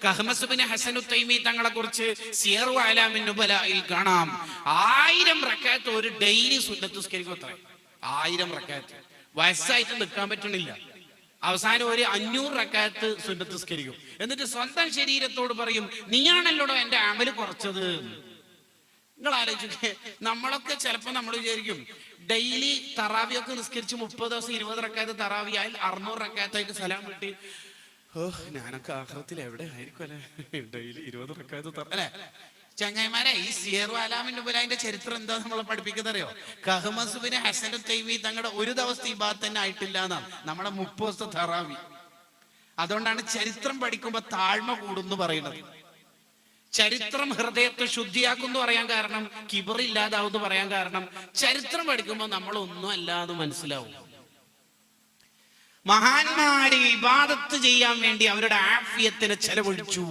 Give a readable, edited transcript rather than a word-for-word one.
കഹ്മസ് bin Hasan തൈമി തങ്ങളെ കുറിച്ച് സിയറു അലാമിൻ നുബലയിൽ കാണാം. 1000 റക്അത്ത് ഒരു ഡെയിലി സുന്നത്ത് നിസ്കരിക്കും. അത്ര 1000 റക്അത്ത്. വയസ്സായിട്ട് നിൽക്കാൻ പറ്റണില്ല. അവസാനം ഒരു 500 റക്അത്ത് സുന്നത്ത് നിസ്കരിക്കും. എന്നിട്ട് സ്വന്തം ശരീരത്തോട് പറയും, നീയാണല്ലോടോ എന്റെ അമല് കുറച്ചത്. നിങ്ങൾ ആലോചിക്കേ, നമ്മളൊക്കെ ചിലപ്പോ നമ്മൾ വിചാരിക്കും ഡെയിലി തറാവിയൊക്കെ നിസ്കരിച്ച് 30 ദിവസം 20 റക്അത്ത് തറാവി ആയാൽ 600 റക്അത്തായിട്ട് സലാം കിട്ടി. ഞാനൊക്കെ ആഖിറത്തിൽ എവിടെ ആയിരിക്കും അല്ലെ, ഡെയിലി 20 റക്അത്ത് അല്ലെ. ചങ്ങായിമാരെ, ഈ സിയറു അലാമിൻ നുബലയുടെ ചരിത്രം എന്താ നമ്മളെ പഠിപ്പിക്കുന്നത് അറിയോ? കഹ്മസ് ബിൻ ഹസൻ തൈമി തങ്ങളുടെ ഒരു ദിവസത്തെ ഇബാദത്ത് തന്നെ ആയിട്ടില്ല എന്നാണ് നമ്മുടെ 30 ദിവസത്തെ തറാവി. അതുകൊണ്ടാണ് ചരിത്രം പഠിക്കുമ്പോ താഴ്മ കൂടുന്നു പറയുന്നത്. ചരിത്രം ഹൃദയത്തെ ശുദ്ധിയാക്കുന്നു പറയാൻ കാരണം, കിബറില്ലാതാവും പറയാൻ കാരണം, ചരിത്രം പഠിക്കുമ്പോൾ നമ്മൾ ഒന്നും അല്ലാതെ മനസ്സിലാവും. മഹാന്മാര് ഇബാദത്ത് ചെയ്യാൻ വേണ്ടി അവരുടെ ആഫിയത്തിനെ ചെലവഴിച്ചു.